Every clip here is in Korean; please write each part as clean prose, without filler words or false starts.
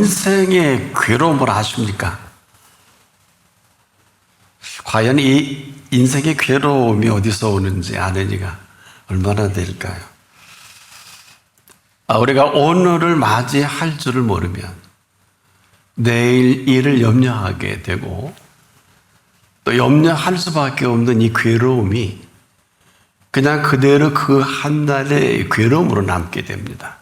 인생의 괴로움을 아십니까? 과연 이 인생의 괴로움이 어디서 오는지 아는 이가 얼마나 될까요? 우리가 오늘을 맞이할 줄을 모르면 내일 일을 염려하게 되고 또 염려할 수밖에 없는 이 괴로움이 그냥 그대로 그 한 날의 괴로움으로 남게 됩니다.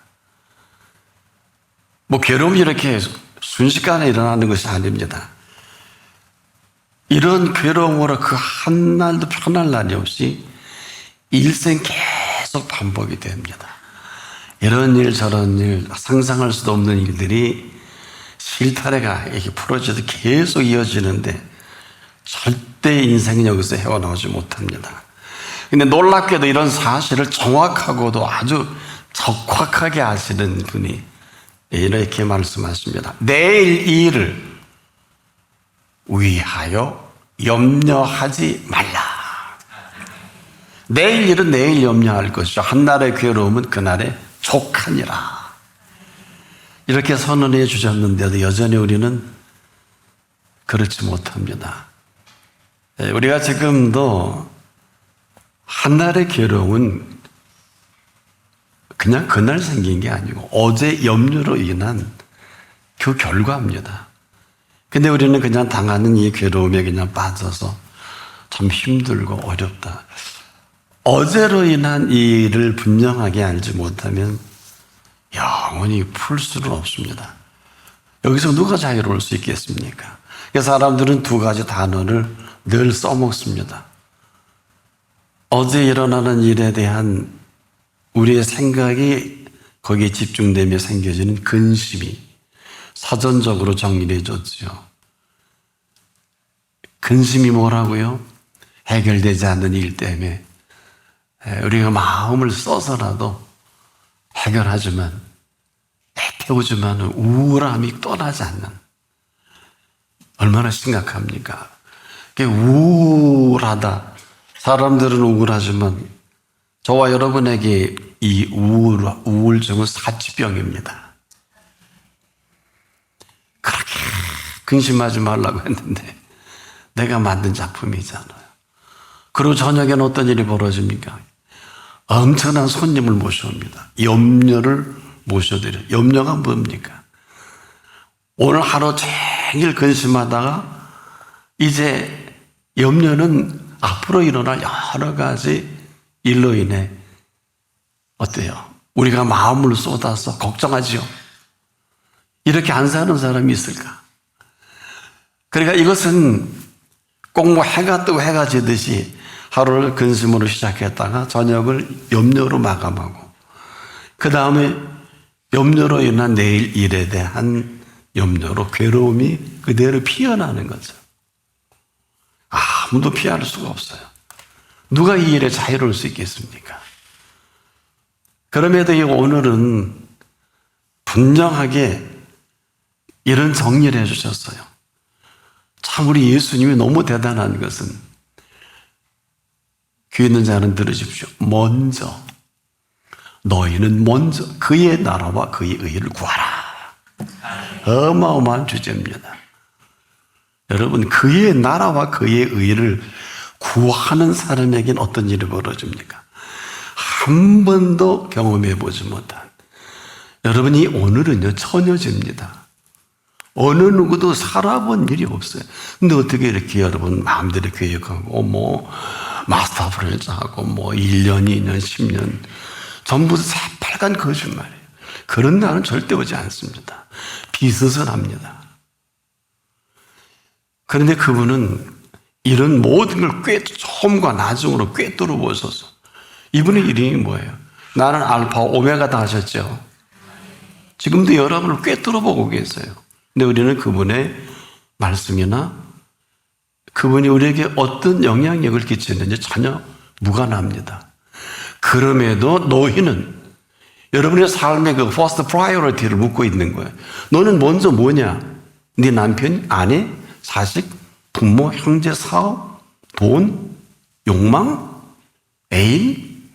괴로움이 이렇게 순식간에 일어나는 것이 아닙니다. 이런 괴로움으로 그 한 날도 편할 날이 없이 일생 계속 반복이 됩니다. 이런 일 저런 일 상상할 수도 없는 일들이 실타래가 이렇게 풀어져서 계속 이어지는데 절대 인생은 여기서 헤어나오지 못합니다. 근데 놀랍게도 이런 사실을 정확하고도 아주 적확하게 아시는 분이 이렇게 말씀하십니다. 내일 일을 위하여 염려하지 말라. 내일 일은 내일 염려할 것이요 한날의 괴로움은 그날의 족하니라. 이렇게 선언해 주셨는데도 여전히 우리는 그렇지 못합니다. 우리가 지금도 한날의 괴로움은 그냥 그날 생긴 게 아니고 어제 염려로 인한 그 결과입니다. 근데 우리는 그냥 당하는 이 괴로움에 그냥 빠져서 참 힘들고 어렵다. 어제로 인한 이 일을 분명하게 알지 못하면 영원히 풀 수는 없습니다. 여기서 누가 자유로울 수 있겠습니까? 사람들은 두 가지 단어를 늘 써먹습니다. 어제 일어나는 일에 대한 우리의 생각이 거기에 집중되며 생겨지는 근심이 사전적으로 정리해 줬죠. 근심이 뭐라고요? 해결되지 않는 일 때문에 우리가 마음을 써서라도 해결하지만 애태우지만 우울함이 떠나지 않는, 얼마나 심각합니까? 우울하다. 사람들은 우울하지만 저와 여러분에게 이 우울증은 사치병입니다. 그렇게 근심하지 말라고 했는데 내가 만든 작품이잖아요. 그리고 저녁에는 어떤 일이 벌어집니까? 엄청난 손님을 모셔옵니다. 염려를 모셔드려요. 염려가 뭡니까? 오늘 하루 종일 근심하다가 이제 염려는 앞으로 일어날 여러 가지 일로 인해 어때요? 우리가 마음을 쏟아서 걱정하지요. 이렇게 안 사는 사람이 있을까? 그러니까 이것은 꼭 해가 뜨고 해가 지듯이 하루를 근심으로 시작했다가 저녁을 염려로 마감하고 그 다음에 염려로 인한 내일 일에 대한 염려로 괴로움이 그대로 피어나는 거죠. 아무도 피할 수가 없어요. 누가 이 일에 자유로울 수 있겠습니까? 그럼에도 오늘은 분명하게 이런 정리를 해주셨어요. 참 우리 예수님이 너무 대단한 것은, 귀 있는 자는 들으십시오. 너희는 먼저 그의 나라와 그의 의를 구하라. 어마어마한 주제입니다. 여러분, 그의 나라와 그의 의를 구하는 사람에게는 어떤 일이 벌어집니까? 한 번도 경험해 보지 못한, 여러분이 오늘은요 처녀제입니다. 어느 누구도 살아본 일이 없어요. 근데 어떻게 이렇게 여러분 마음대로 계획하고 마스터 플랜 하고 1년, 2년, 10년 전부 새빨간 거짓말이에요. 그런 날은 절대 오지 않습니다. 비스선합니다. 그런데 그분은 이런 모든 걸 처음과 나중으로 꿰뚫어 보셔서, 이분의 이름이 뭐예요? 나는 알파 오메가다 하셨죠. 지금도 여러분을 꿰뚫어 보고 계세요. 근데 우리는 그분의 말씀이나 그분이 우리에게 어떤 영향력을 끼치는지 전혀 무관합니다. 그럼에도 너희는 여러분의 삶의 그 first priority를 묻고 있는 거예요. 너는 먼저 뭐냐? 네 남편, 아내, 자식, 부모, 형제, 사업, 돈, 욕망, 애인?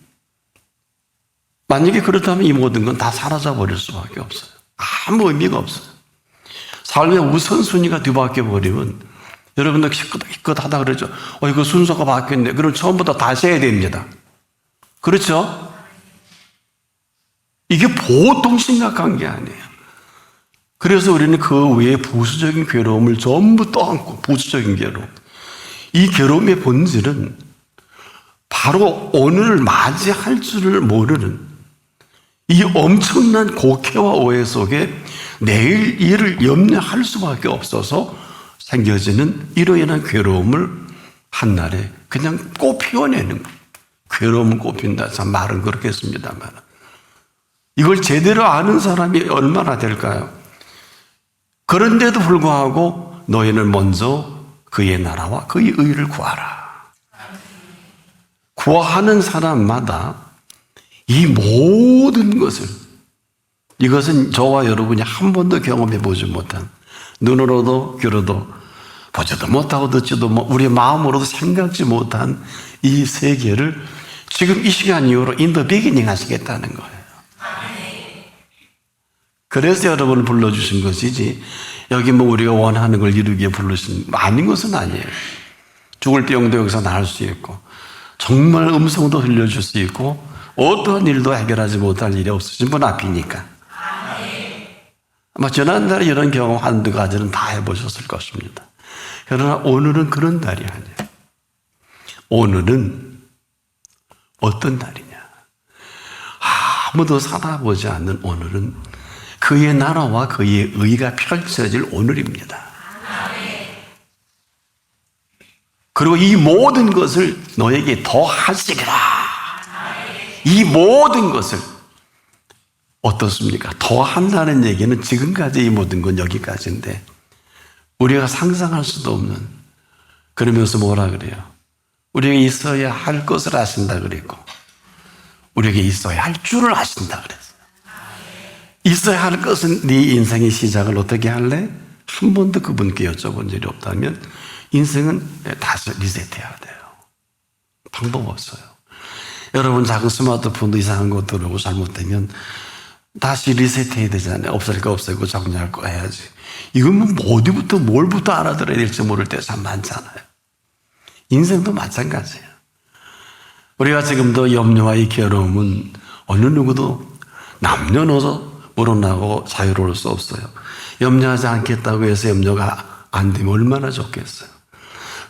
만약에 그렇다면 이 모든 건 다 사라져 버릴 수밖에 없어요. 아무 의미가 없어요. 삶의 우선순위가 뒤바뀌어 버리면 여러분들 기껏 하다 그러죠. 이거 순서가 바뀌었네. 그럼 처음부터 다시 해야 됩니다. 그렇죠? 이게 보통 심각한 게 아니에요. 그래서 우리는 그 외에 부수적인 괴로움을 전부 떠안고, 부수적인 괴로움. 이 괴로움의 본질은 바로 오늘을 맞이할 줄을 모르는 이 엄청난 고쾌와 오해 속에 내일 일을 염려할 수밖에 없어서 생겨지는 이로 인한 괴로움을 한날에 그냥 꽃 피워내는 거예요. 괴로움은 꽃핀다. 참 말은 그렇겠습니다만 이걸 제대로 아는 사람이 얼마나 될까요? 그런데도 불구하고 너희는 먼저 그의 나라와 그의 의를 구하라. 구하는 사람마다 이 모든 것을, 이것은 저와 여러분이 한 번도 경험해 보지 못한, 눈으로도 귀로도 보지도 못하고 듣지도 우리의 마음으로도 생각지 못한 이 세계를 지금 이 시간 이후로 인더 비기닝 하시겠다는 거예요. 그래서 여러분을 불러주신 것이지 여기 우리가 원하는 걸 이루기에 부르신 아닌 것은 아니에요. 죽을 병도 여기서 나을 수 있고 정말 음성도 흘려줄 수 있고 어떠한 일도 해결하지 못할 일이 없으신 분 앞이니까. 아마 지난달에 이런 경험 한두 가지는 다 해보셨을 것입니다. 그러나 오늘은 그런 날이 아니에요. 오늘은 어떤 날이냐? 아무도 살아보지 않는 오늘은 그의 나라와 그의 의가 펼쳐질 오늘입니다. 그리고 이 모든 것을 너에게 더하시리라. 이 모든 것을 어떻습니까? 더한다는 얘기는 지금까지 이 모든 건 여기까지인데 우리가 상상할 수도 없는, 그러면서 뭐라 그래요? 우리에게 있어야 할 것을 아신다 그랬고 우리에게 있어야 할 줄을 아신다 그랬어요. 있어야 할 것은 네 인생의 시작을 어떻게 할래? 한 번도 그분께 여쭤본 적이 없다면 인생은 다시 리셋해야 돼요. 방법 없어요. 여러분 작은 스마트폰도 이상한 거 들어오고 잘못되면 다시 리셋해야 되잖아요. 없앨 거 없애고 정리할 거 해야지. 이건 어디부터 뭘부터 알아들어야 될지 모를 때 참 많잖아요. 인생도 마찬가지예요. 우리가 지금도 염려와 이 괴로움은 어느 누구도 남녀노소 물어나고 자유로울 수 없어요. 염려하지 않겠다고 해서 염려가 안 되면 얼마나 좋겠어요.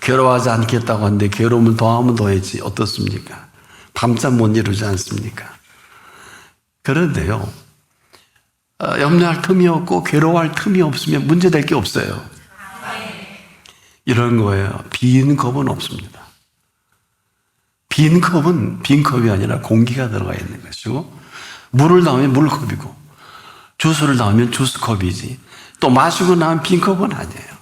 괴로워하지 않겠다고 하는데 괴로움을 더하면 더했지 어떻습니까? 밤잠 못 이루지 않습니까? 그런데요, 염려할 틈이 없고 괴로워할 틈이 없으면 문제될 게 없어요. 이런 거예요. 빈 컵은 없습니다. 빈 컵은 빈 컵이 아니라 공기가 들어가 있는 것이고 물을 넣으면 물컵이고 주스를 넣으면 주스컵이지 또 마시고 나면 빈 컵은 아니에요.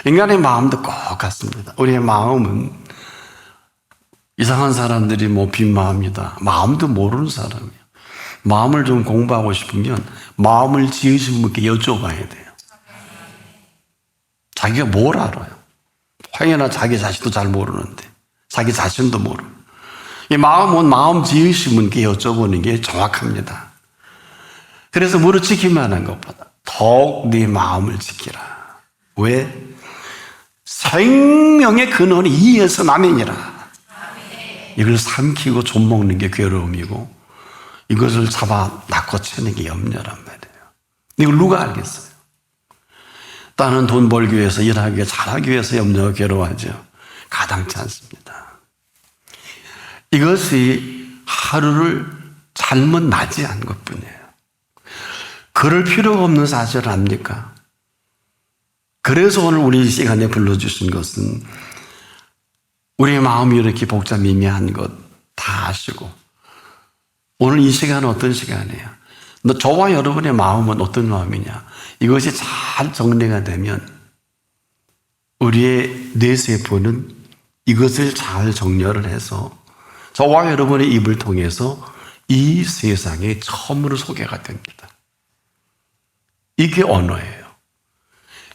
인간의 마음도 똑같습니다. 우리의 마음은 이상한 사람들이 빈 마음이다. 마음도 모르는 사람이에요. 마음을 좀 공부하고 싶으면 마음을 지으신 분께 여쭤봐야 돼요. 자기가 뭘 알아요? 황해나 자기 자신도 잘 모르는데 자기 자신도 모르고 이 마음은 마음 지으신 분께 여쭤보는 게 정확합니다. 그래서 무릇 지키만 한 것보다 더욱 네 마음을 지키라. 왜? 생명의 근원이 이에서 나면이라. 이걸 삼키고 좀먹는 게 괴로움이고 이것을 잡아 낚고 채는 게 염려란 말이에요. 이걸 누가 알겠어요? 나는 돈 벌기 위해서 일하기 위해서 잘하기 위해서 염려하고 괴로워하죠. 가당치 않습니다. 이것이 하루를 잘못 맞이한 것뿐이에요. 그럴 필요가 없는 사실을 압니까? 그래서 오늘 우리 이 시간에 불러주신 것은 우리의 마음이 이렇게 복잡미미한 것 다 아시고 오늘 이 시간은 어떤 시간이에요? 저와 여러분의 마음은 어떤 마음이냐? 이것이 잘 정리가 되면 우리의 뇌세포는 이것을 잘 정렬을 해서 저와 여러분의 입을 통해서 이 세상에 처음으로 소개가 됩니다. 이게 언어예요.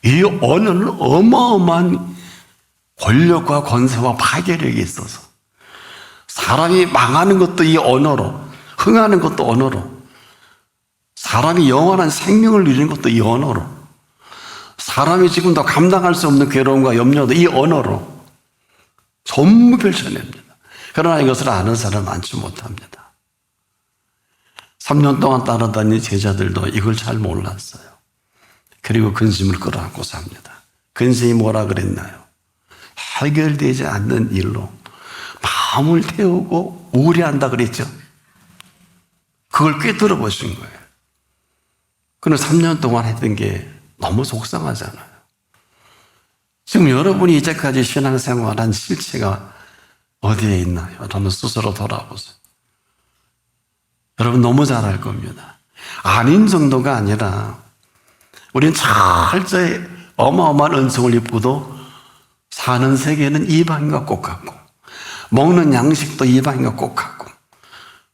이 언어는 어마어마한 권력과 권세와 파괴력이 있어서 사람이 망하는 것도 이 언어로, 흥하는 것도 언어로, 사람이 영원한 생명을 누리는 것도 이 언어로, 사람이 지금도 감당할 수 없는 괴로움과 염려도 이 언어로 전부 펼쳐냅니다. 그러나 이것을 아는 사람은 많지 못합니다. 3년 동안 따라다닌 제자들도 이걸 잘 몰랐어요. 그리고 근심을 끌어안고 삽니다. 근심이 뭐라 그랬나요? 해결되지 않는 일로 마음을 태우고 우울해한다 그랬죠. 그걸 꿰뚫어 보신 거예요. 그는 3년 동안 했던 게 너무 속상하잖아요. 지금 여러분이 이제까지 신앙생활한 실체가 어디에 있나요? 한번 스스로 돌아보세요. 여러분 너무 잘 알 겁니다. 아닌 정도가 아니라 우리는 철저히 어마어마한 은총을 입고도 사는 세계는 이방인과 꼭 같고 먹는 양식도 이방인과 꼭 같고,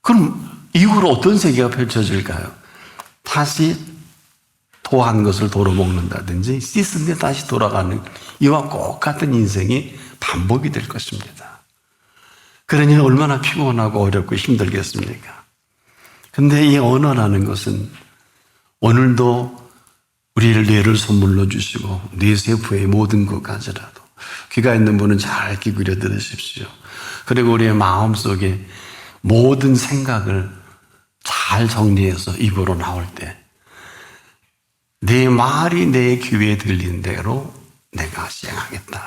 그럼 이후로 어떤 세계가 펼쳐질까요? 다시 토한 것을 도로 먹는다든지 씻은 데 다시 돌아가는 이와 똑같은 인생이 반복이 될 것입니다. 그러니 얼마나 피곤하고 어렵고 힘들겠습니까? 근데 이 언어라는 것은 오늘도 우리를 뇌를 선물로 주시고 뇌세포의 모든 것까지라도 귀가 있는 분은 잘 귀 기울여 들으십시오. 그리고 우리의 마음속에 모든 생각을 잘 정리해서 입으로 나올 때 내 말이 내 귀에 들린 대로 내가 시행하겠다.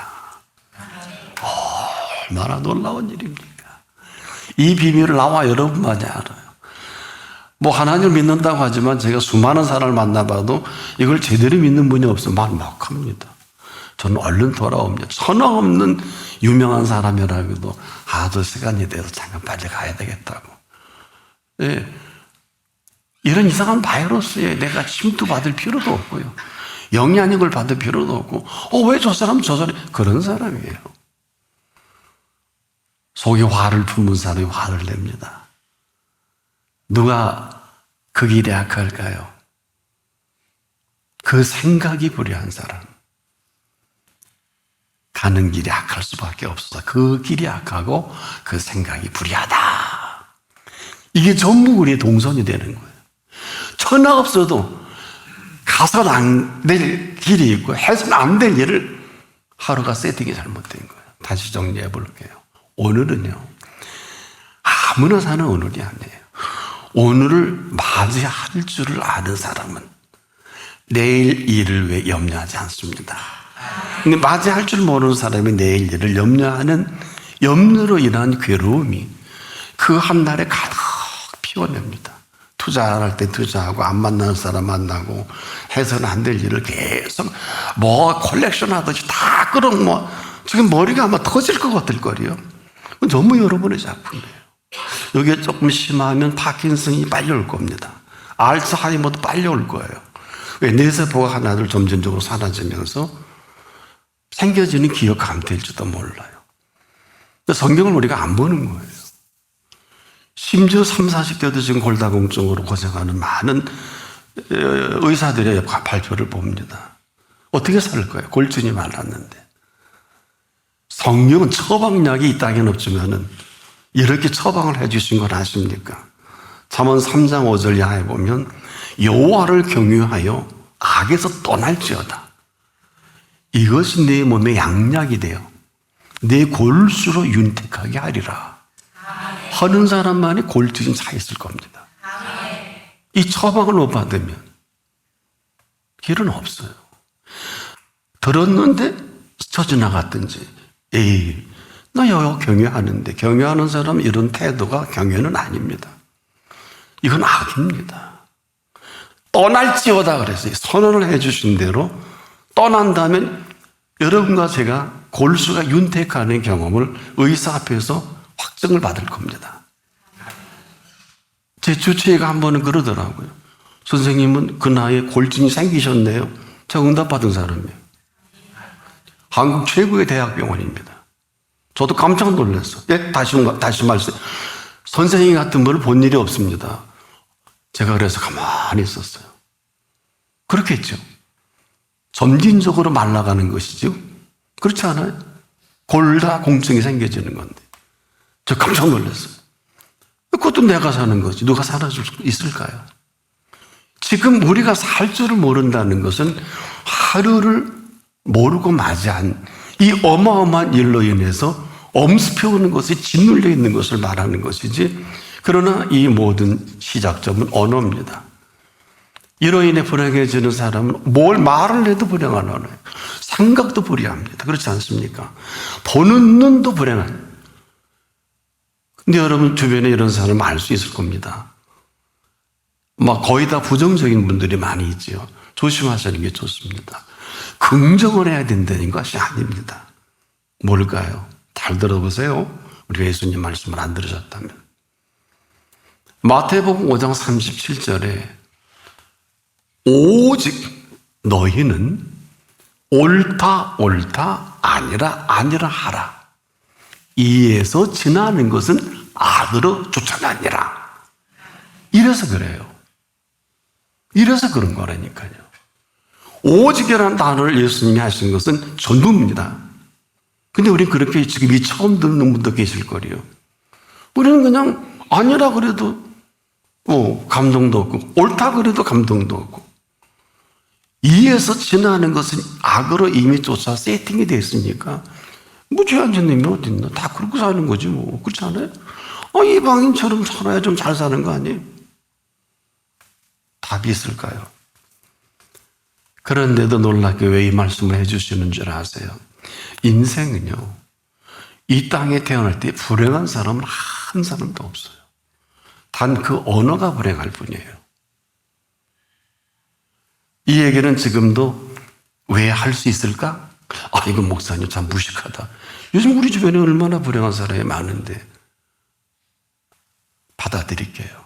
얼마나 놀라운 일입니까? 이 비밀을 나와 여러분만이 알아요. 뭐 하나님을 믿는다고 하지만 제가 수많은 사람을 만나봐도 이걸 제대로 믿는 분이 없으면 막막합니다. 저는 얼른 돌아옵니다. 선언없는 유명한 사람이라고도 아주 시간이 돼서 잠깐 빨리 가야 되겠다고. 네. 이런 이상한 바이러스에 내가 침투받을 필요도 없고요. 영향력을 받을 필요도 없고, 왜 저 사람 저 사람 그런 사람이에요. 속에 화를 품은 사람이 화를 냅니다. 누가 그 길이 악할까요? 그 생각이 불의한 사람. 가는 길이 악할 수밖에 없어서 그 길이 악하고 그 생각이 불의하다. 이게 전부 우리의 동선이 되는 거예요. 천하 없어도 가서는 안 될 길이 있고 해서는 안 될 일을 하루가 세팅이 잘못된 거예요. 다시 정리해 볼게요. 오늘은요, 아무나 사는 오늘이 아니에요. 오늘을 맞이할 줄을 아는 사람은 내일 일을 왜 염려하지 않습니다. 근데 맞이할 줄 모르는 사람이 내일 일을 염려하는 염려로 인한 괴로움이 그 한 날에 가득 피워냅니다. 투자할 때 투자하고 안 만나는 사람 만나고 해서는 안 될 일을 계속 뭐 컬렉션 하듯이 다 끌어 지금 머리가 아마 터질 것 같을 거예요. 전부 여러분의 작품이에요. 여기에 조금 심하면 파킨슨이 빨리 올 겁니다. 알츠하이머도 빨리 올 거예요. 왜? 뇌세포가 하나둘 점진적으로 사라지면서 생겨지는 기억 감퇴일지도 몰라요. 성경을 우리가 안 보는 거예요. 심지어 30, 40대도 지금 골다공증으로 고생하는 많은 의사들의 발표를 봅니다. 어떻게 살 거예요? 골증이 말랐는데. 성경은 처방약이 이 땅에 없지만은 이렇게 처방을 해주신 걸 아십니까? 잠언 3장 5절 이하에 보면 여호와를 경유하여 악에서 떠날지어다. 이것이 내 몸에 양약이 되어 내 골수로 윤택하게 하리라. 하는 사람만이 골증이 차 있을 겁니다. 이 처방을 못 받으면 길은 없어요. 들었는데 스쳐 지나갔든지, 나 여기 경유하는데, 경유하는 사람 이런 태도가 경유는 아닙니다. 이건 악입니다. 떠날지어다 그랬어요. 선언을 해주신 대로 떠난다면 여러분과 제가 골수가 윤택하는 경험을 의사 앞에서 확증을 받을 겁니다. 제 주치의가 한 번은 그러더라고요. 선생님은 그 나이에 골증이 생기셨네요. 제가 응답받은 사람이에요. 한국 최고의 대학병원입니다. 저도 깜짝 놀랐어요. 다시 말씀. 선생님 같은 분을 본 일이 없습니다. 제가 그래서 가만히 있었어요. 그렇겠죠. 점진적으로 말라가는 것이죠. 그렇지 않아요? 골다 공증이 생겨지는 건데. 저 깜짝 놀랐어요. 그것도 내가 사는 거지. 누가 살아줄 수 있을까요? 지금 우리가 살 줄을 모른다는 것은 하루를 모르고 맞이한 이 어마어마한 일로 인해서 엄습해 오는 것이 짓눌려 있는 것을 말하는 것이지, 그러나 이 모든 시작점은 언어입니다. 이로 인해 불행해지는 사람은 뭘 말을 해도 불행한 언어예요. 생각도 불이합니다. 그렇지 않습니까? 보는 눈도 불행한. 근데 여러분 주변에 이런 사람을 알 수 있을 겁니다. 막 거의 다 부정적인 분들이 많이 있죠. 조심하시는 게 좋습니다. 긍정을 해야 된다는 것이 아닙니다. 뭘까요? 잘 들어보세요. 우리가 예수님 말씀을 안 들으셨다면. 마태복음 5장 37절에 오직 너희는 옳다 아니라 하라. 이에서 지나는 것은 악으로 쫓아다니라. 이래서 그래요. 이래서 그런 거라니까요. 오직이라는 단어를 예수님이 하신 것은 전부입니다. 근데 우리는 그렇게 지금 이 처음 듣는 분도 계실 거예요. 우리는 그냥 아니라 그래도 감동도 없고 옳다 그래도 감동도 없고, 이에서 지나는 것은 악으로 이미 쫓아 세팅이 되어 있으니까 뭐 죄 안 짓는 놈이 어디 있나? 다 그렇게 사는 거지 뭐. 그렇지 않아요? 이방인처럼 살아야 좀 잘 사는 거 아니에요? 답이 있을까요? 그런데도 놀랍게 왜 이 말씀을 해주시는 줄 아세요? 인생은요, 이 땅에 태어날 때 불행한 사람은 한 사람도 없어요. 단 그 언어가 불행할 뿐이에요. 이 얘기는 지금도 왜 할 수 있을까? 이건 목사님 참 무식하다. 요즘 우리 주변에 얼마나 불행한 사람이 많은데. 받아들일게요.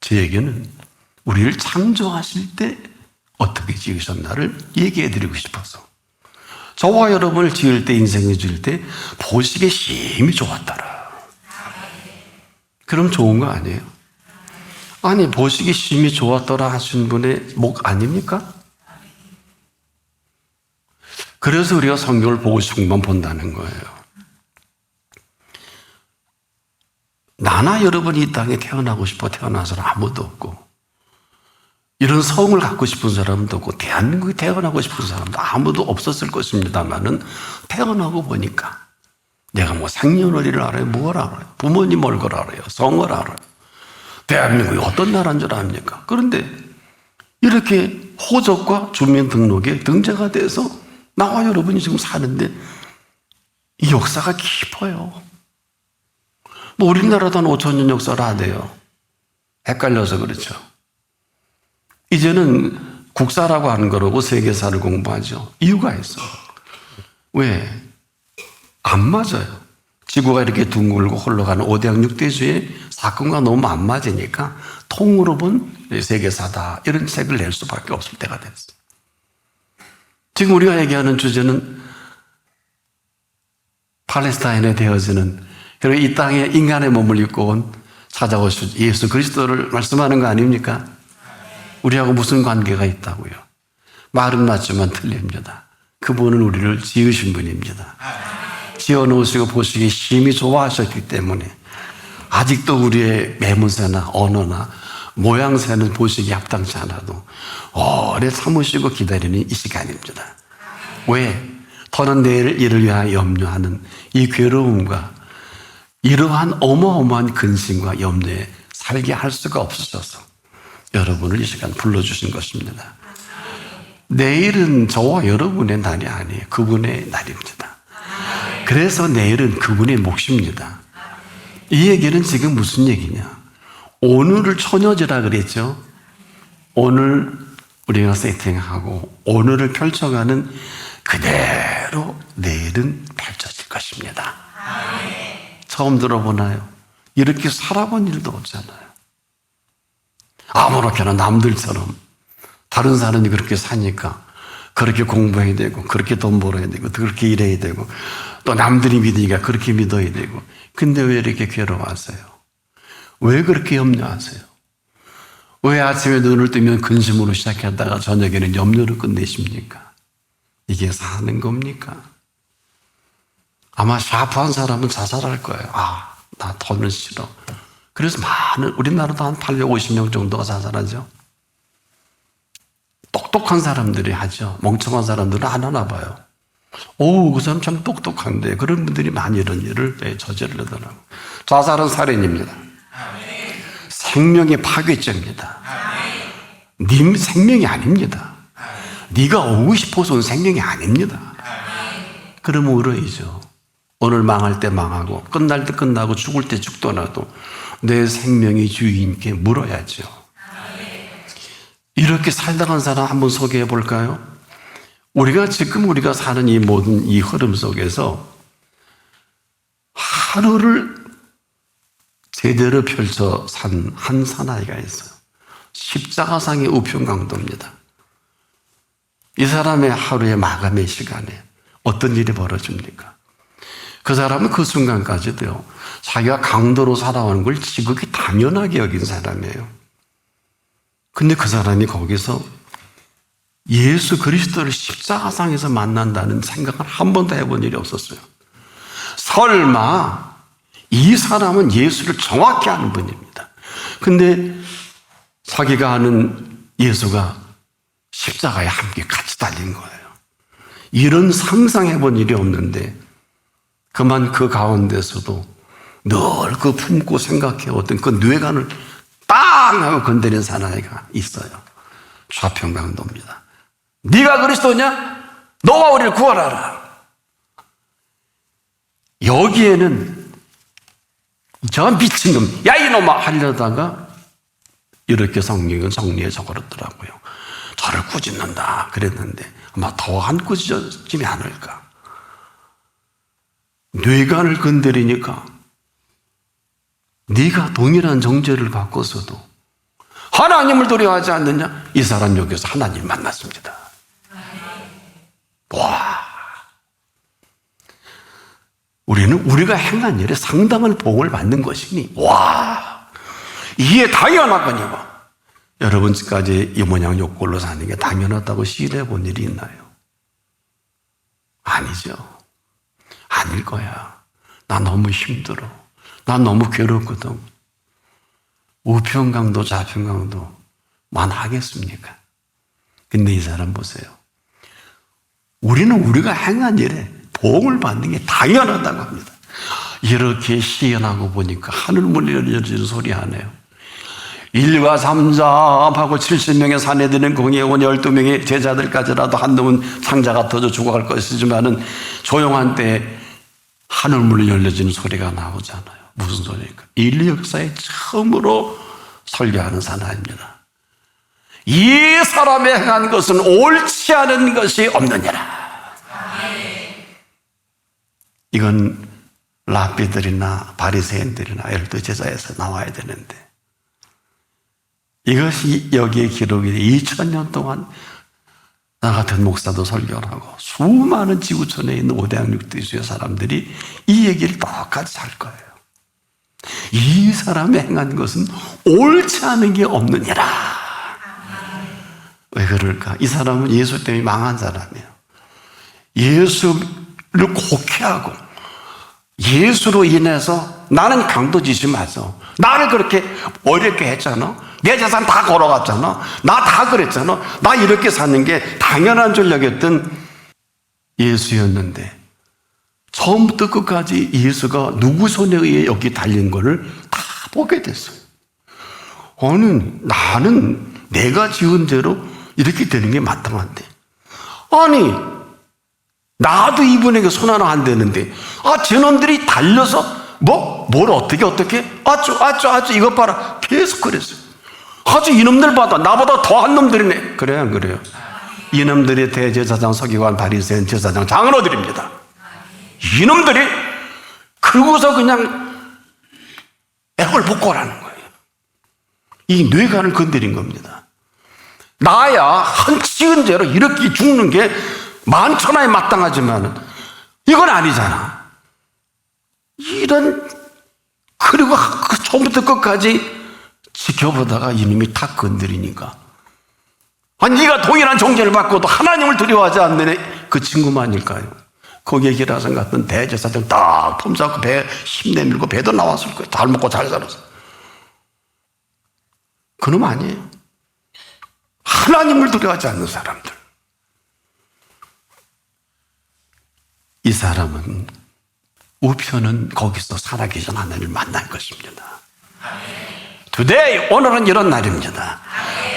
제 얘기는 우리를 창조하실 때 어떻게 지으셨나를 얘기해 드리고 싶어서. 저와 여러분을 지을 때, 인생을 지을 때 보시기에 심히 좋았더라. 그럼 좋은 거 아니에요? 아니, 보시기 심히 좋았더라 하신 분의 목 아닙니까? 그래서 우리가 성경을 보고 싶은 것만 본다는 거예요. 나나 여러분이 이 땅에 태어나고 싶어 태어난 사람 아무도 없고, 이런 성을 갖고 싶은 사람도 없고, 대한민국에 태어나고 싶은 사람도 아무도 없었을 것입니다만은, 태어나고 보니까 내가 뭐 생년월일을 알아요? 뭘 알아요? 부모님 얼굴 알아요? 성을 알아요? 대한민국이 어떤 나라인 줄 압니까? 그런데 이렇게 호적과 주민등록에 등재가 돼서 나와 여러분이 지금 사는데 이 역사가 깊어요. 뭐 우리나라도 한 5,000년 역사를 하대요. 헷갈려서 그렇죠. 이제는 국사라고 하는 거라고 세계사를 공부하죠. 이유가 있어요. 왜? 안 맞아요. 지구가 이렇게 둥글고 흘러가는 5대양 6대주의 사건과 너무 안 맞으니까 통으로 본 세계사다, 이런 책을 낼 수밖에 없을 때가 됐어요. 지금 우리가 얘기하는 주제는 팔레스타인에 되어지는, 그리고 이 땅에 인간의 몸을 입고 온 찾아오신 예수 그리스도를 말씀하는 거 아닙니까? 우리하고 무슨 관계가 있다고요? 말은 맞지만 틀립니다. 그분은 우리를 지으신 분입니다. 지어놓으시고 보시기 심히 좋아하셨기 때문에 아직도 우리의 매무새나 언어나 모양새는 보시기 합당치 않아도 오래 참으시고 기다리는 이 시간입니다. 왜? 더는 내일 일을 위하여 염려하는 이 괴로움과 이러한 어마어마한 근심과 염려에 살게 할 수가 없으셔서 여러분을 이 시간 불러주신 것입니다. 내일은 저와 여러분의 날이 아니에요. 그분의 날입니다. 그래서 내일은 그분의 몫입니다. 이 얘기는 지금 무슨 얘기냐? 오늘을 처녀지라 그랬죠. 오늘 우리가 세팅하고 오늘을 펼쳐가는 그대로 내일은 펼쳐질 것입니다. 처음 들어보나요? 이렇게 살아본 일도 없잖아요. 아무렇게나 남들처럼 다른 사람이 그렇게 사니까 그렇게 공부해야 되고, 그렇게 돈 벌어야 되고, 그렇게 일해야 되고, 또 남들이 믿으니까 그렇게 믿어야 되고. 근데 왜 이렇게 괴로워하세요? 왜 그렇게 염려하세요? 왜 아침에 눈을 뜨면 근심으로 시작했다가 저녁에는 염려로 끝내십니까? 이게 사는 겁니까? 아마 샤프한 사람은 자살할 거예요. 나 돈은 싫어. 그래서 많은, 우리나라도 한 850명 정도가 자살하죠. 똑똑한 사람들이 하죠. 멍청한 사람들은 안 하나 봐요. 오, 그 사람 참 똑똑한데. 그런 분들이 많이 이런 일을 저지르더라고요. 자살은 살인입니다. 생명의 파괴죄입니다. 네 생명이 아닙니다. 네가 오고 싶어서 온 생명이 아닙니다. 그러면 울어야죠. 오늘 망할 때 망하고 끝날 때 끝나고 죽을 때 죽더라도 내 생명의 주인께 물어야죠. 이렇게 살다간 사람 한번 소개해 볼까요? 우리가 사는 이 모든 이 흐름 속에서 하루를 제대로 펼쳐 산 한 사나이가 있어요. 십자가상의 우편강도입니다. 이 사람의 하루의 마감의 시간에 어떤 일이 벌어집니까? 그 사람은 그 순간까지도요, 자기가 강도로 살아오는 걸 지극히 당연하게 여긴 사람이에요. 근데 그 사람이 거기서 예수 그리스도를 십자가상에서 만난다는 생각을 한 번도 해본 일이 없었어요. 설마 이 사람은 예수를 정확히 아는 분입니다. 근데 자기가 아는 예수가 십자가에 함께 같이 달린 거예요. 이런 상상해 본 일이 없는데 그만 그 가운데서도 늘 그 품고 생각해 오던 그 뇌관을 땅 하고 건드린 사나이가 있어요. 좌편강도입니다. 네가 그리스도냐? 너와 우리를 구원하라. 여기에는 저 미친놈, 야 이놈아 하려다가 이렇게 성경은 정리해 적어놨더라고요. 저를 꾸짖는다 그랬는데 아마 더한 꾸짖음이 않을까. 뇌관을 건드리니까 네가 동일한 정죄를 갖고서도 하나님을 두려워하지 않느냐? 이 사람 여기서 하나님 만났습니다. 와, 우리는 우리가 행한 일에 상당한 복을 받는 것이니 와, 이게 당연하거니와. 여러분까지 이 모양 욕골로 사는 게 당연하다고 시인해 본 일이 있나요? 아니죠. 아닐 거야. 나 너무 힘들어. 나 너무 괴롭거든. 우편강도 좌편강도 만하겠습니까? 근데 이 사람 보세요. 우리는 우리가 행한 일에 복을 받는 게 당연하다고 합니다. 이렇게 시연하고 보니까 하늘문이 열려지는 소리 하네요. 1과 3잡하고 70명의 사내들은 공에 온 12명의 제자들까지라도 한 놈은 창자가 터져 죽어갈 것이지만은 조용한 때에 하늘문이 열려지는 소리가 나오잖아요. 무슨 소리입니까? 인류 역사에 처음으로 설교하는 사나이입니다. 이 사람의 행한 것은 옳지 않은 것이 없느니라. 이건 랍비들이나 바리새인들이나 12 제자에서 나와야 되는데 이것이 여기에 기록이 2000년 동안 나 같은 목사도 설교를 하고 수많은 지구촌에 있는 5대양 6대주의 사람들이 이 얘기를 똑같이 할 거예요. 이 사람의 행한 것은 옳지 않은 게 없느니라. 왜 그럴까? 이 사람은 예수 때문에 망한 사람이에요. 예수를 곡해하고 예수로 인해서 나는 강도짓이 맞아. 나를 그렇게 어렵게 했잖아. 내 재산 다 걸어갔잖아. 나 다 그랬잖아. 나 이렇게 사는 게 당연한 줄 여겼던 예수였는데 처음부터 끝까지 예수가 누구 손에 의해 여기 달린 거를 다 보게 됐어요. 아니, 나는 내가 지은 대로 이렇게 되는 게 마땅한데. 아니, 나도 이분에게 손 하나 안 대는데, 저놈들이 달려서, 뭘 어떻게, 아쭈, 이것 봐라. 계속 그랬어요. 아주 이놈들 봐도 나보다 더한 놈들이네. 그래요, 안 그래요? 이놈들이 대제사장, 서기관, 바리새인, 제사장, 장로들입니다. 이놈들이 그러고서 그냥 애걸 복구하라는 거예요. 이 뇌관을 건드린 겁니다. 나야 한 치은 죄로 이렇게 죽는 게 만천하에 마땅하지만 이건 아니잖아. 그리고 처음부터 끝까지 지켜보다가 이놈이 탁 건드리니까 네가 동일한 정죄를 받고도 하나님을 두려워하지 않는 그 친구만일까요? 거기에 기라성 같은 대제사장 딱 폼잡고 배 힘내밀고 배도 나왔을 거예요. 잘 먹고 잘 살아서. 그놈 아니에요. 하나님을 두려워하지 않는 사람들. 이 사람은 우편은 거기서 살아계신 하나님을 만난 것입니다. Today, 오늘은 이런 날입니다.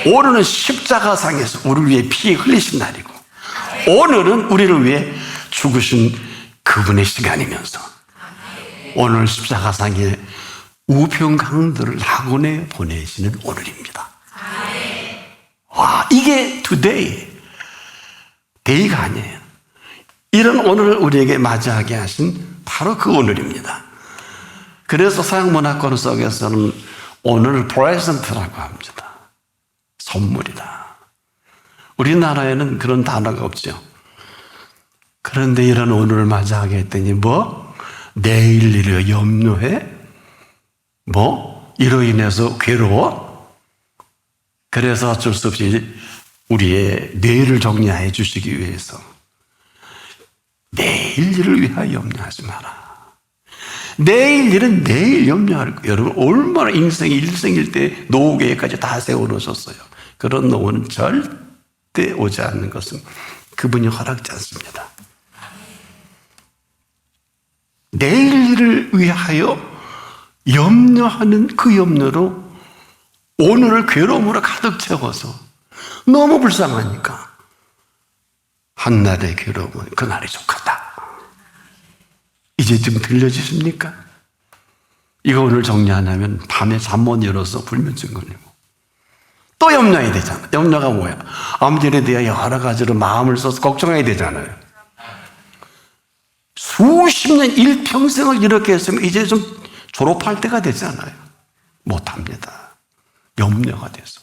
오늘은 십자가상에서 우리를 위해 피 흘리신 날이고, 오늘은 우리를 위해 죽으신 그분의 시간이면서, 오늘 십자가상에 우편강들을 학원에 보내시는 오늘입니다. 와, 이게 today, day가 아니에요. 이런 오늘을 우리에게 맞이하게 하신 바로 그 오늘입니다. 그래서 서양문화권 속에서는 오늘을 present라고 합니다. 선물이다. 우리나라에는 그런 단어가 없죠. 그런데 이런 오늘을 맞이하게 했더니 뭐? 내일 일을 염려해? 뭐? 이로 인해서 괴로워? 그래서 어쩔 수 없이 우리의 내일을 정리해 주시기 위해서 내일 일을 위하여 염려하지 마라. 내일 일은 내일 염려할 거예요. 여러분 얼마나 인생이 일생일 때 노후 계획까지 다 세워놓으셨어요. 그런 노후는 절대 오지 않는 것은 그분이 허락지 않습니다. 내일 일을 위하여 염려하는 그 염려로 오늘을 괴로움으로 가득 채워서 너무 불쌍하니까 한날의 괴로움은 그날이 족하다. 이제 좀 들려지십니까? 이거 오늘 정리 안 하면 밤에 잠 못 일어서 불면증 걸리고 또 염려해야 되잖아. 염려가 뭐야? 암전에 대해 여러 가지로 마음을 써서 걱정해야 되잖아요. 수십 년 일평생을 이렇게 했으면 이제 좀 졸업할 때가 되잖아요. 못합니다. 염려가 돼서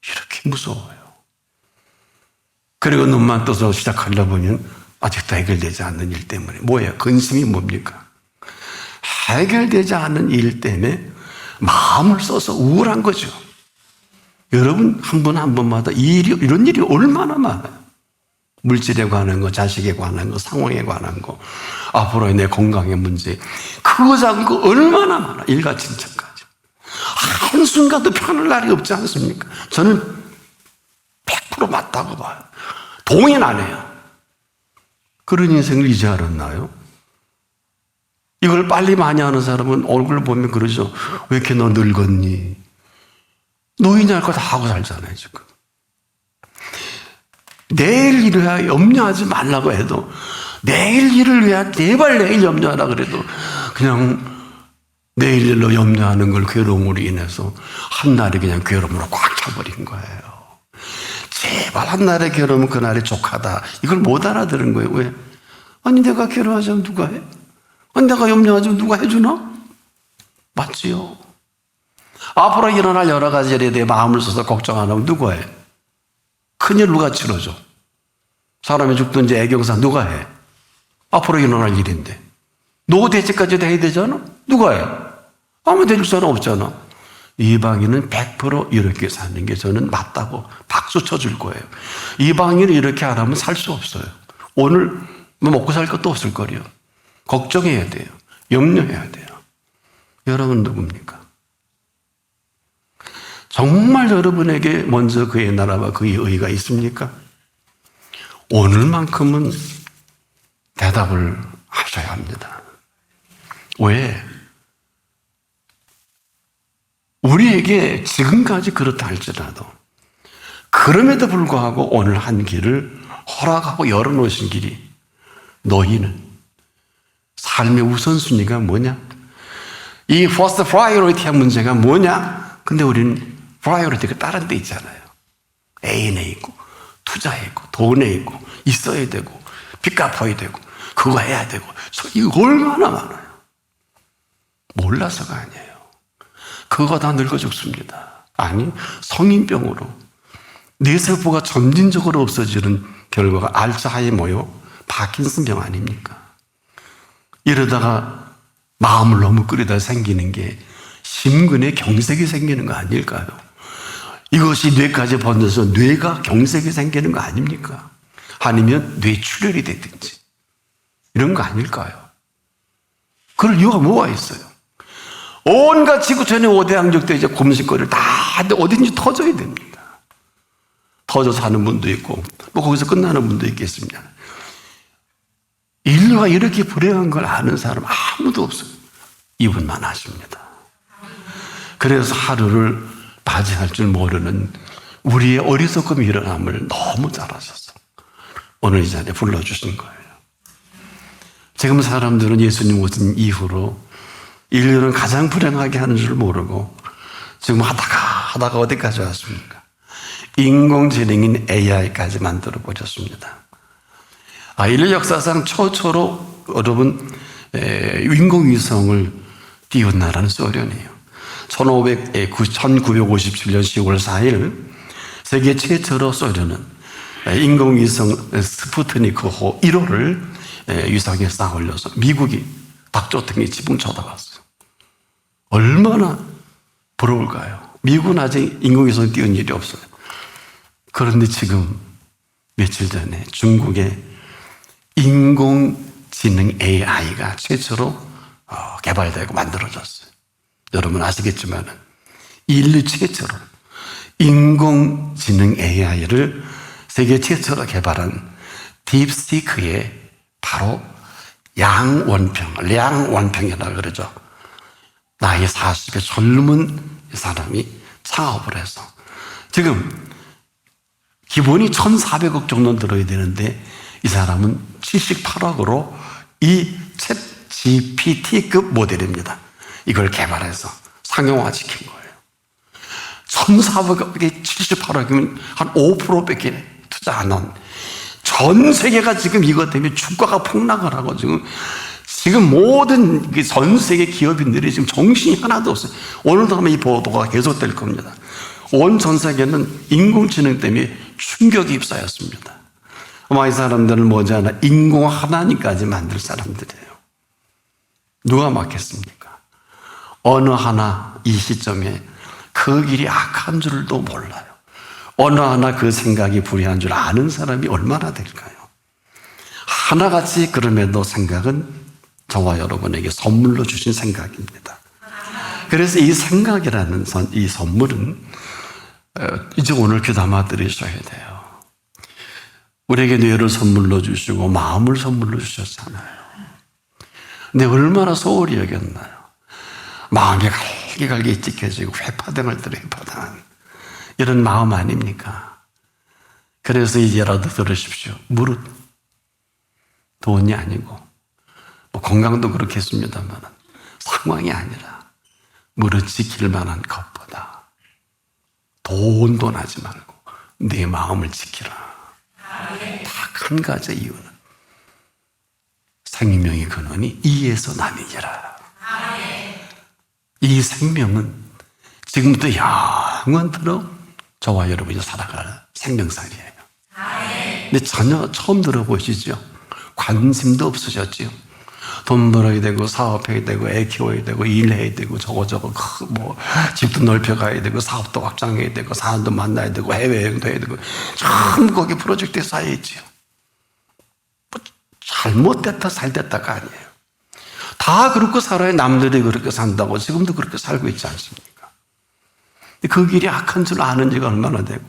이렇게 무서워요. 그리고 눈만 떠서 시작하려 보면 아직도 해결되지 않는 일 때문에 뭐예요? 근심이 뭡니까? 해결되지 않는 일 때문에 마음을 써서 우울한 거죠. 여러분 한 분 한 분마다 이런 일이 얼마나 많아요. 물질에 관한 거, 자식에 관한 거, 상황에 관한 거, 앞으로의 내 건강의 문제, 크고 작은 거 얼마나 많아. 일가친척까지. 한순간도 편할 날이 없지 않습니까? 저는 100% 맞다고 봐요. 동의는 안 해요. 그런 인생을 이제 알았나요? 이걸 빨리 많이 하는 사람은 얼굴 보면 그러죠. 왜 이렇게 너 늙었니? 노인이 할 거 다 하고 살잖아요, 지금. 내일 일을 위하여 염려하지 말라고 해도, 내일 일을 위하여 제발 내일 염려하라 그래도, 그냥 내일 일로 염려하는 걸 괴로움으로 인해서 한날이 그냥 괴로움으로 꽉 차버린 거예요. 제발 한날의 괴로움은 그날이 족하다. 이걸 못 알아들은 거예요. 왜? 아니 내가 괴로워하자면 누가 해? 아니 내가 염려하자면 누가 해주나? 맞지요. 앞으로 일어날 여러 가지 일에 대해 마음을 써서 걱정 안 하면 누가 해? 큰일 누가 치러줘? 사람이 죽든지 애경사 누가 해? 앞으로 일어날 일인데. 노후 대책까지도 해야 되잖아? 누가 해? 아무 대줄 사람 없잖아. 이방인은 100% 이렇게 사는 게 저는 맞다고 박수 쳐줄 거예요. 이방인은 이렇게 안 하면 살 수 없어요. 오늘 뭐 먹고 살 것도 없을 거래요. 걱정해야 돼요. 염려해야 돼요. 여러분 누굽니까? 정말 여러분에게 먼저 그의 나라와 그의 의가 있습니까? 오늘만큼은 대답을 하셔야 합니다. 왜? 우리에게 지금까지 그렇다 할지라도 그럼에도 불구하고 오늘 한 길을 허락하고 열어놓으신 길이 너희는 삶의 우선순위가 뭐냐? 이 first priority한 문제가 뭐냐? 근데 우리는 priority가 다른 데 있잖아요. 애인에 있고 투자에 있고 돈에 있고 있어야 되고 빚 갚아야 되고 그거 해야 되고 이거 얼마나 많아요. 몰라서가 아니에요. 그거 다 늙어 죽습니다. 아니 성인병으로 뇌세포가 점진적으로 없어지는 결과가 알츠하이머요 파킨슨병 아닙니까? 이러다가 마음을 너무 끓이다 생기는 게 심근에 경색이 생기는 거 아닐까요? 이것이 뇌까지 번져서 뇌가 경색이 생기는 거 아닙니까? 아니면 뇌출혈이 되든지 이런 거 아닐까요? 그럴 이유가 뭐가 있어요? 온갖 지구촌의 5대 항적도 이제 곰식거리를 다 어딘지 터져야 됩니다. 터져서 하는 분도 있고, 뭐 거기서 끝나는 분도 있겠습니다. 인류가 이렇게 불행한 걸 아는 사람 아무도 없어요. 이분만 아십니다. 그래서 하루를 맞이할 줄 모르는 우리의 어리석음이 일어남을 너무 잘 아셔서 오늘 이 자리에 불러주신 거예요. 지금 사람들은 예수님 오신 이후로 인류는 가장 불행하게 하는 줄 모르고 지금 하다가 어디까지 왔습니까? 인공지능인 AI까지 만들어 보셨습니다. 인류 역사상 최초로 여러분 인공위성을 띄운 나라는 소련이에요. 1957년 10월 4일 세계 최초로 소련은 인공위성 스푸트니크호 1호를 위성에 쌓아 올려서 미국이 닭조등이 지붕 쳐다봤어요. 얼마나 부러울까요? 미국은 아직 인공위성 띄운 일이 없어요. 그런데 지금 며칠 전에 중국의 인공지능 AI가 최초로 개발되고 만들어졌어요. 여러분 아시겠지만 인류 최초로 인공지능 AI를 세계 최초로 개발한 딥시크의 바로 량원평이라고 그러죠. 나이 40의 젊은 사람이 창업을 해서 지금 기본이 1,400억 정도 들어야 되는데 이 사람은 78억으로 이 챗 GPT급 모델입니다. 이걸 개발해서 상용화시킨 거예요. 1,400억에 78억이면 한 5%밖에 투자 안 한. 전 세계가 지금 이것 때문에 주가가 폭락을 하고 지금 모든 전 세계 기업인들이 지금 정신이 하나도 없어요. 오늘도 아마 이 보도가 계속될 겁니다. 온 전 세계는 인공지능 때문에 충격이 휩싸였습니다. 아마 이 사람들은 머지않아 인공 하나님까지 만들 사람들이에요. 누가 막겠습니까? 어느 하나 이 시점에 그 길이 악한 줄도 몰라요. 어느 하나 그 생각이 불의한 줄 아는 사람이 얼마나 될까요? 하나같이 그럼에도 생각은 저와 여러분에게 선물로 주신 생각입니다. 그래서 이 생각이라는 이 선물은 이제 오늘 귀담아 들으셔야 돼요. 우리에게 뇌를 선물로 주시고 마음을 선물로 주셨잖아요. 근데 얼마나 소홀히 여겼나요? 마음이 갈기갈기 찢겨지고 회파당을 들어 회파당 이런 마음 아닙니까? 그래서 이제라도 들으십시오. 무릇 돈이 아니고 뭐 건강도 그렇겠습니다만 상황이 아니라 무릇 지킬 만한 것보다 돈도 나지 말고 내 마음을 지키라. 딱 한 가지 이유는 생명의 근원이 이에서 나뉘니라. 이 생명은 지금부터 영원토록 저와 여러분이 살아갈 생명살이에요. 근데 전혀 처음 들어보시죠? 관심도 없으셨죠? 돈 벌어야 되고 사업해야 되고 애 키워야 되고 일해야 되고 저거 뭐 집도 넓혀가야 되고 사업도 확장해야 되고 사람도 만나야 되고 해외여행도 해야 되고 전부 거기 프로젝트에 쌓여있지요. 뭐 잘못됐다 잘됐다가 아니에요. 다 그렇게 살아야 남들이 그렇게 산다고 지금도 그렇게 살고 있지 않습니까? 그 길이 악한 줄 아는 지가 얼마나 되고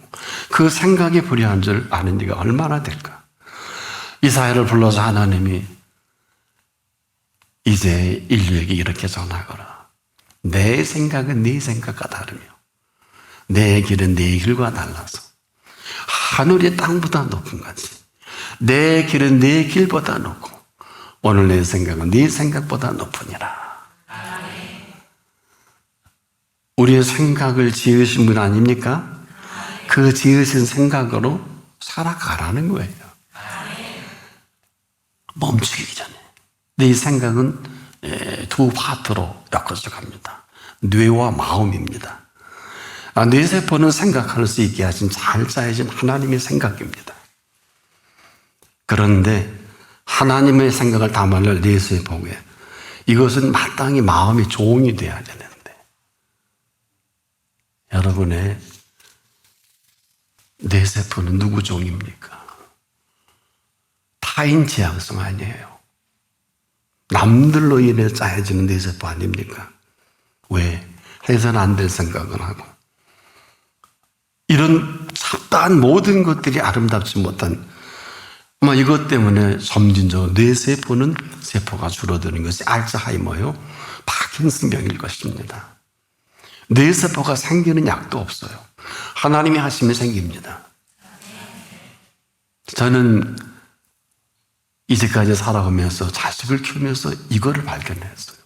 그 생각이 불의한 줄 아는 지가 얼마나 될까? 이사야를 불러서 하나님이 이제 인류에게 이렇게 전하거라. 내 생각은 네 생각과 다르며 내 길은 네 길과 달라서 하늘이 땅보다 높은 거지. 내 길은 네 길보다 높고 오늘 내 생각은 네 생각보다 높으니라. 우리의 생각을 지으신 분 아닙니까? 그 지으신 생각으로 살아가라는 거예요. 멈추기 전에. 이 생각은 두 파트로 엮어서 갑니다. 뇌와 마음입니다. 뇌세포는 생각할 수 있게 하신 잘 짜여진 하나님의 생각입니다. 그런데 하나님의 생각을 담아낼 뇌세포에 이것은 마땅히 마음의 종이 돼야 되는데 여러분의 뇌세포는 누구 종입니까? 타인 지향성 아니에요. 남들로 인해 짜여지는 뇌세포 아닙니까? 왜? 해서는 안 될 생각을 하고 이런 어떠한 모든 것들이 아름답지 못한 이것 때문에 점진적으로 뇌세포는 세포가 줄어드는 것이 알츠하이머요, 파킨슨병일 것입니다. 뇌세포가 생기는 약도 없어요. 하나님이 하시면 생깁니다. 저는 이제까지 살아가면서 자식을 키우면서 이거를 발견했어요.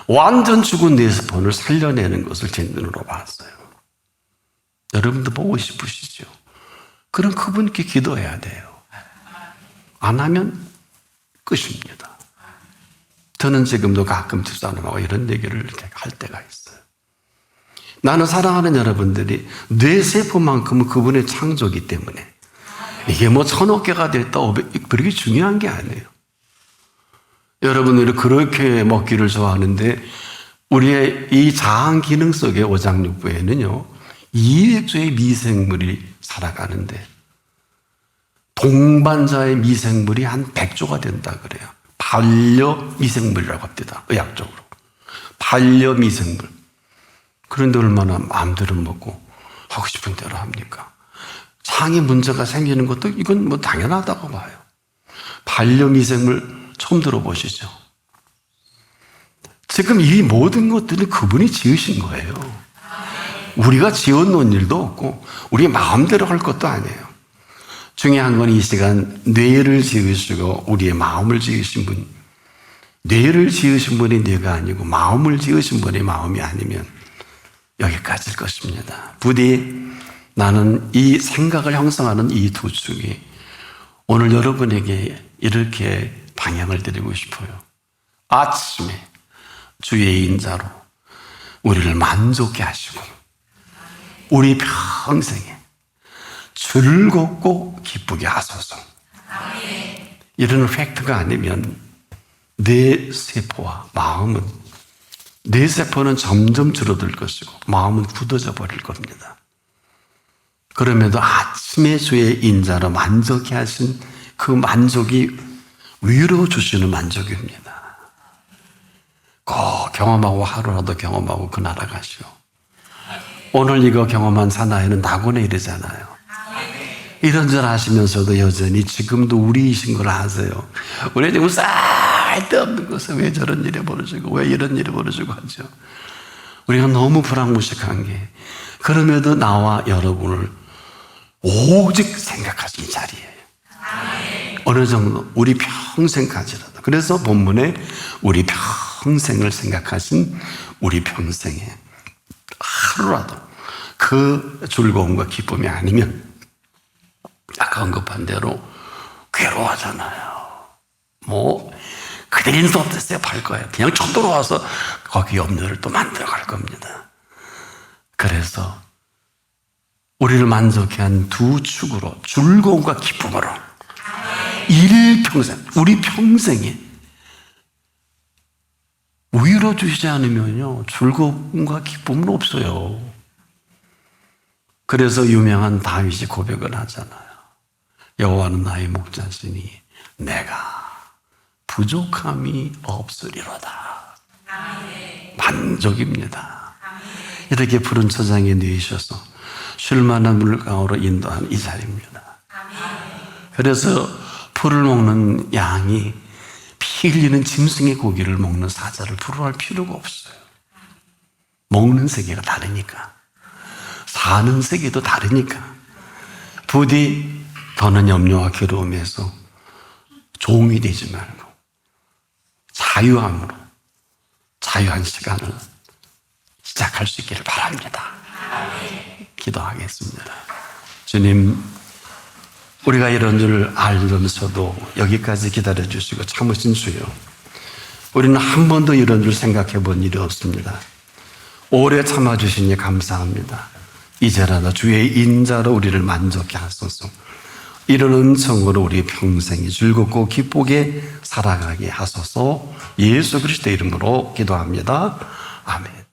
완전 죽은 뇌세포를 살려내는 것을 제 눈으로 봤어요. 여러분도 보고 싶으시죠? 그럼 그분께 기도해야 돼요. 안 하면 끝입니다. 저는 지금도 가끔 집사람하고 이런 얘기를 이렇게 할 때가 있어요. 나는 사랑하는 여러분들이 뇌세포만큼은 그분의 창조기 때문에 이게 1000억 개가 됐다, 그렇게 중요한 게 아니에요. 여러분들이 그렇게 먹기를 좋아하는데 우리의 이 자한 기능 속의 오장육부에는요 200조의 미생물이 살아가는데 동반자의 미생물이 한 100조가 된다 그래요. 반려 미생물이라고 합니다. 의학적으로. 반려 미생물. 그런데 얼마나 마음대로 먹고 하고 싶은 대로 합니까? 장에 문제가 생기는 것도 이건 당연하다고 봐요. 반려 미생물 처음 들어보시죠? 지금 이 모든 것들은 그분이 지으신 거예요. 우리가 지어놓은 일도 없고 우리 마음대로 할 것도 아니에요. 중요한 건 이 시간 뇌를 지으시고 우리의 마음을 지으신 분, 뇌를 지으신 분이 뇌가 아니고 마음을 지으신 분이 마음이 아니면 여기까지일 것입니다. 부디 나는 이 생각을 형성하는 이 두 축이 오늘 여러분에게 이렇게 방향을 드리고 싶어요. 아침에 주의 인자로 우리를 만족케 하시고 우리 평생에 즐겁고 기쁘게 하소서. 이런 팩트가 아니면 내 세포와 마음은, 내 세포는 점점 줄어들 것이고 마음은 굳어져 버릴 겁니다. 그럼에도 아침에 주의 인자로 만족케 하신 그 만족이 위로 주시는 만족입니다. 꼭 경험하고 하루라도 경험하고 그 나라 가시오. 오늘 이거 경험한 사나이는 낙원에 이르잖아요. 이런 줄 아시면서도 여전히 지금도 우리이신 걸 아세요. 우리 지금 쓸데없는 것을 왜 저런 일이 벌어지고 왜 이런 일이 벌어지고 하죠. 우리가 너무 불황무식한 게 그럼에도 나와 여러분을 오직 생각하신 자리예요. 어느 정도 우리 평생까지라도. 그래서 본문에 우리 평생을 생각하신 우리 평생에 하루라도 그 즐거움과 기쁨이 아니면 아까 언급한 대로 괴로워하잖아요. 그대는 수 없었어요. 팔 거예요. 그냥 쳐들어와서 거기 염려를 또 만들어 갈 겁니다. 그래서 우리를 만족해 한 두 축으로 즐거움과 기쁨으로 일평생, 우리 평생에 위로 주시지 않으면요 즐거움과 기쁨은 없어요. 그래서 유명한 다윗이 고백을 하잖아요. 여호와는 나의 목자시니 내가 부족함이 없으리로다. 만족입니다. 이렇게 푸른 초장에 누이셔서 쉴만한 물강으로 인도한 이 자리입니다. 그래서 풀을 먹는 양이 피 흘리는 짐승의 고기를 먹는 사자를 부러워할 필요가 없어요. 먹는 세계가 다르니까, 사는 세계도 다르니까. 부디 더는 염려와 괴로움에서 종이 되지 말고 자유함으로 자유한 시간을 시작할 수 있기를 바랍니다. 기도하겠습니다. 주님, 우리가 이런 줄 알면서도 여기까지 기다려주시고 참으신 주요, 우리는 한 번도 이런 줄 생각해 본 일이 없습니다. 오래 참아주시니 감사합니다. 이제라도 주의 인자로 우리를 만족케 하소서. 이런 은총으로 우리 평생이 즐겁고 기쁘게 살아가게 하소서. 예수 그리스도의 이름으로 기도합니다. 아멘.